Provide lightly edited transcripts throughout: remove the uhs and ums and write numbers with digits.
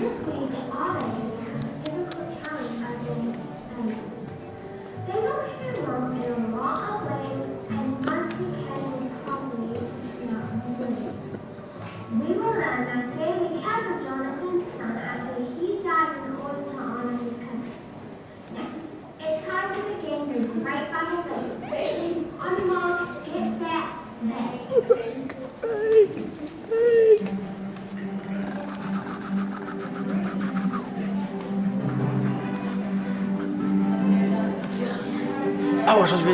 This week, our babies are having a difficult challenge as in bagels. Bagels can be wrong in a lot of ways and must be cared for properly to turn out good. We will learn that David cared for Jonathan's son after he died in order to honor his covenant. Now, it's time to begin the Great Bible Bagel. On your mark, get set, bake. Oh, zoals we...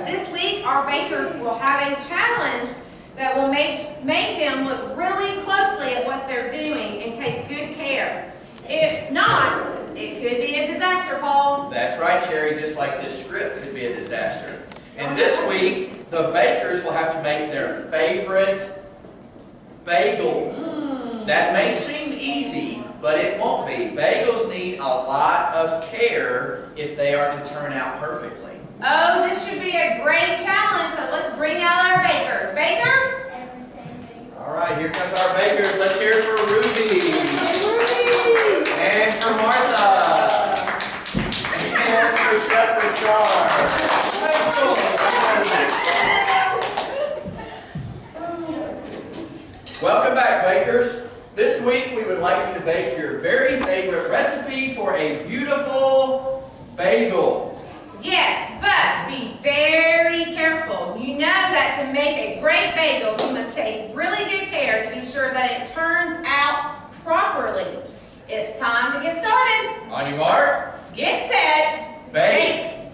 This week, our bakers will have a challenge that will make them look really closely at what they're doing and take good care. If not, it could be a disaster, Paul. That's right, Sherry, just like this script could be a disaster. And this week, the bakers will have to make their favorite bagel. That may seem easy, but it won't be. Bagels need a lot of care if they are to turn out perfectly. Oh, this should be a great challenge, so let's bring out our bakers. Bakers? All right, here comes our bakers. Let's hear it for Ruby. And for Martha. And for Chef Rashard. Welcome back, bakers. This week we would like you to bake your very favorite recipe for a beautiful bagel. Yes, but be very careful. You know that to make a great bagel, you must take really good care to be sure that it turns out properly. It's time to get started. On your mark. Get set. Bake.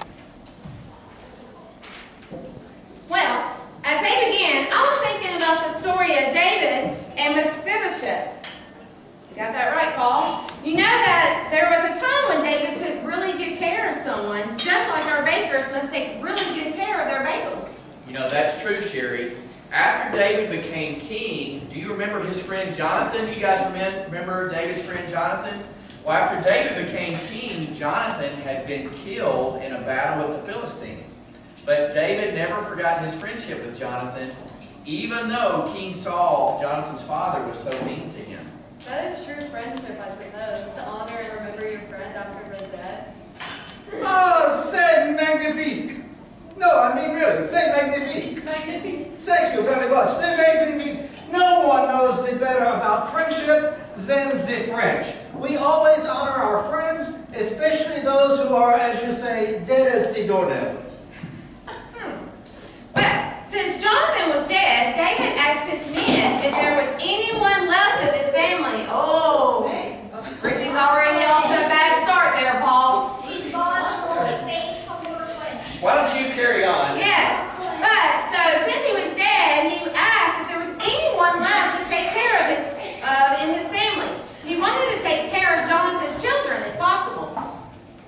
Well, as they began, I was thinking about the story of David and Mephibosheth. You got that right, Paul? You know that there was a time when David took really good care of someone, just like our bakers must take really good care of their bagels. You know, that's true, Sherry. After David became king, do you remember his friend Jonathan? You guys remember David's friend Jonathan? Well, after David became king, Jonathan had been killed in a battle with the Philistines. But David never forgot his friendship with Jonathan, even though King Saul, Jonathan's father, was so mean to him. That is true friendship, I suppose, to honor and remember your friend after his death. Oh, c'est magnifique! No, I mean really, c'est magnifique! Magnifique. Thank you very much, c'est magnifique! No one knows the better about friendship than the French. We always honor our friends, especially those who are, as you say, dead as the doornail. Well, since Jonathan was dead, David asked his men if there was anyone left of his family. Oh, Ruby's already off to a bad start there, Paul. Why don't you carry on? Yes, but so since he was dead, he asked if there was anyone left to take care of in his family. He wanted to take care of Jonathan's children, if possible.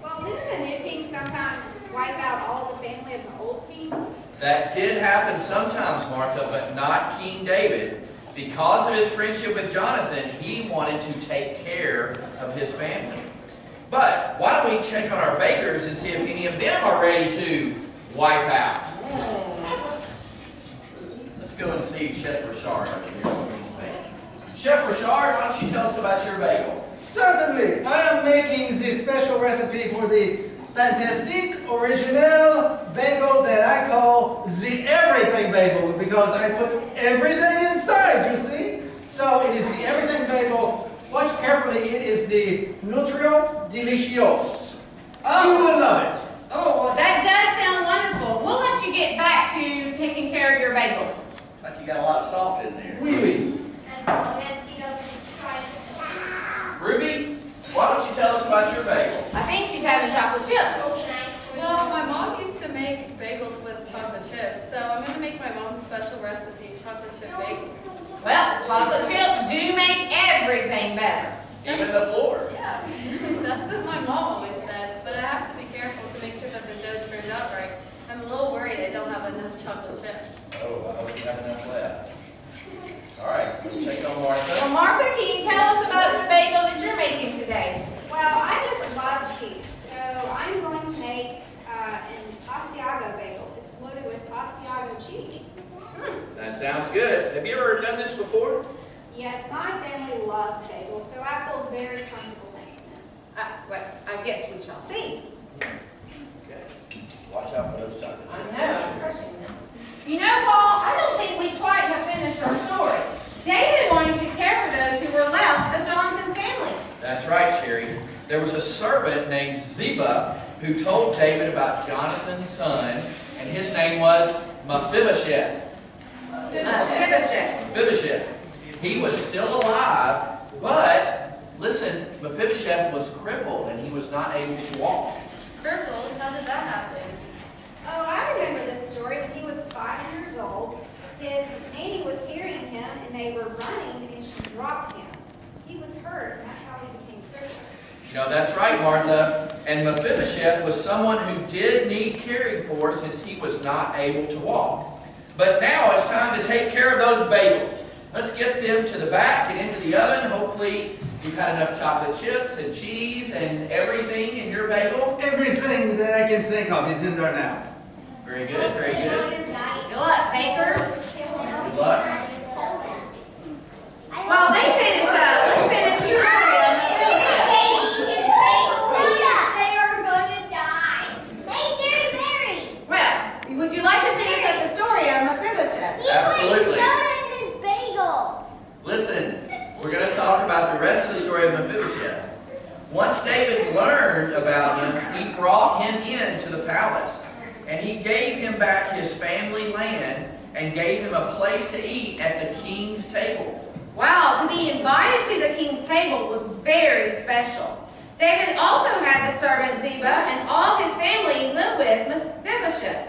Well, didn't the new king sometimes wipe out all the family of the old king? That did happen sometimes, Martha, but not King David. Because of his friendship with Jonathan, he wanted to take care of his family. But why don't we check on our bakers and see if any of them are ready to wipe out? Let's go and see Chef Rashard over here. What he's making. Chef Rashard, why don't you tell us about your bagel? Certainly, I am making the special recipe for the fantastic, original bagel that I call the everything bagel because I put everything inside, you see? So it is the everything bagel. Watch carefully, it is the Nutrio Delicios. Oh. You will love it. Oh, well, that does sound wonderful. We'll let you get back to taking care of your bagel. Looks like you got a lot of salt in there. Oui, oui. Ruby, why don't you tell us about your bagel? I think she's having chocolate chips. Well, my mom used to make bagels with chocolate chips, so I'm going to make my mom's special recipe, chocolate chip bagel. Well, chocolate chips do make everything better. Even the floor. Yeah, that's what my mom always said, but I have to be careful to make sure that the dough turns out right. I'm a little worried I don't have enough chocolate chips. Oh, I hope you have enough left. All right, let's check on Martha. Well, Martha, can you tell us about the bagel that you're making today? Well, I just love cheese, so I'm going to make an Asiago bagel. It's loaded with Asiago cheese. That sounds good. Have you ever done this before? Yes, my family loves bagels, so I feel very comfortable making them. Well, I guess we shall see. Okay. Watch out for those chocolate I chips. know, I'm crushing them. You know, Paul, I don't think we quite have finished our story. David wanted to care for those who were left of Jonathan's family. That's right, Sherry. There was a servant named Ziba who told David about Jonathan's son, and his name was Mephibosheth. Mephibosheth. He was still alive, but listen, Mephibosheth was crippled and he was not able to walk. Crippled? How did that happen? Oh, I remember this story when he was 5 years old. His nanny was carrying him, and they were running, and she dropped him. He was hurt, and that's how he became crippled. You know, that's right, Martha. And Mephibosheth was someone who did need caring for since he was not able to walk. But now it's time to take care of those bagels. Let's get them to the back and into the oven. Hopefully you've had enough chocolate chips and cheese and everything in your bagel. Everything that I can think of is in there now. Very good, very good. Good luck, bakers. Good luck. Well, they finish up. Let's finish the story of Mephibosheth. Well, would you like to finish up the story of Mephibosheth? Absolutely. Listen, we're going to talk about the rest of the story of Mephibosheth. Once David learned about him, he brought him into the palace. And he gave him back his family land and gave him a place to eat at the king's table. Wow, to be invited to the king's table was very special. David also had the servant Ziba and all of his family live with Mephibosheth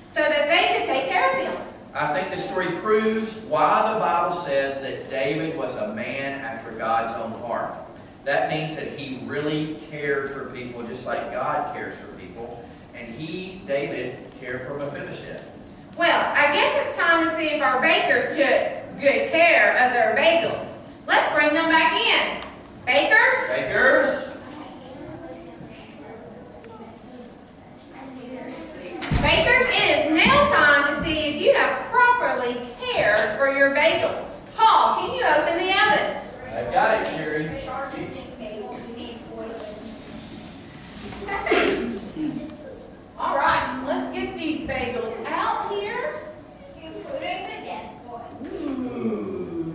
so that they could take care of him. I think the story proves why the Bible says that David was a man after God's own heart. That means that he really cared for people just like God cares for people. And David, cared for Mephibosheth. Well, I guess it's time to see if our bakers took good care of their bagels. Let's bring them back in. Bakers? Bakers? Bakers, it is now time to see if you have properly cared for your bagels. Paul, can you open the oven? I got it, Sherry. All right, let's get these bagels out here. Ooh.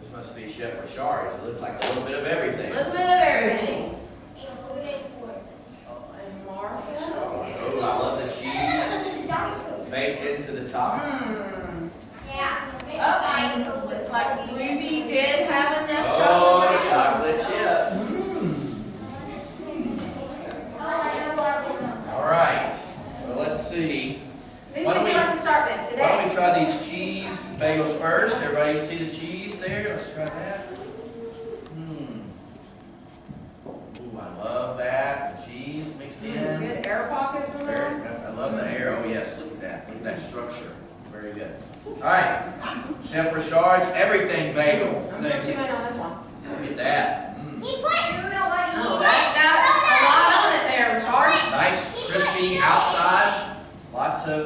This must be Chef Richard's. It looks like a little bit of A everything. little bit of everything. And Martha. Oh, I love the cheese baked into the top. Oh, looks like Ruby did have enough Oh, chocolate chocolate chips. chip. All right. Well, let's see. Who's Why don't would you we- like to start with Why today? don't we try these cheese bagels first? Everybody see the cheese there? Let's try that. Ooh, I love that. The cheese mixed in. Good air pockets in Very, there. I love the air. Oh yes, look at that. Look at that structure. Very good. All right. Chef Richard's everything bagel. I'm going to chew in on this one. Look at that. Oh, that's got a lot on it there, Richard. Nice, crispy outside. Lots of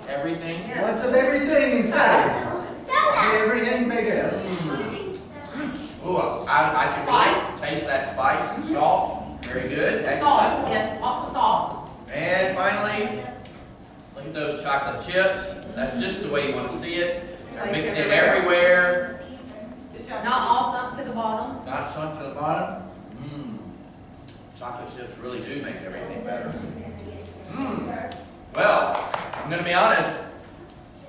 everything. Yeah. Lots of everything inside. Everything bagel. Ooh, I can really taste that spice and salt. Very good. Salt, Excellent. yes, lots of salt. And finally, look at those chocolate chips. That's just the way you want to see it. They're mixed in everywhere. Not all sunk to the bottom. Not sunk to the bottom. Chocolate chips really do make everything better. Well, I'm going to be honest.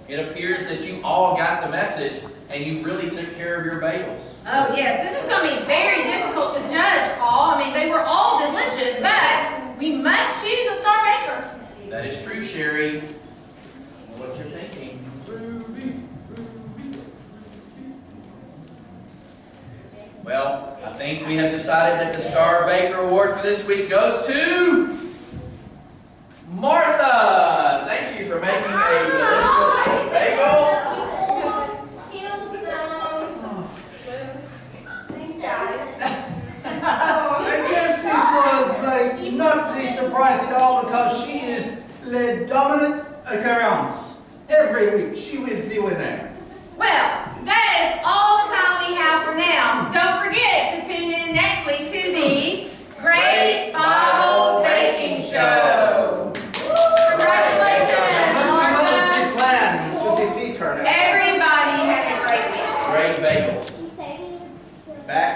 It appears that you all got the message and you really took care of your bagels. Oh yes, this is going to be very difficult to judge, Paul. I mean, they were all delicious, but we must choose a star baker. That is true, Sherry. What you're thinking. Well, I think we have decided that the Star Baker Award for this week goes to Martha. Thank you for making a delicious bagel. Thanks, guys. I guess this was like not a surprise at all because she is the dominant occurrence. Every week she was the winner. Well, that is all the time we have for now. Don't forget to tune in next week to the Great Bible Baking Show. Congratulations, Martha. The plan to defeat her. Everybody had a great week. Great bagels. Back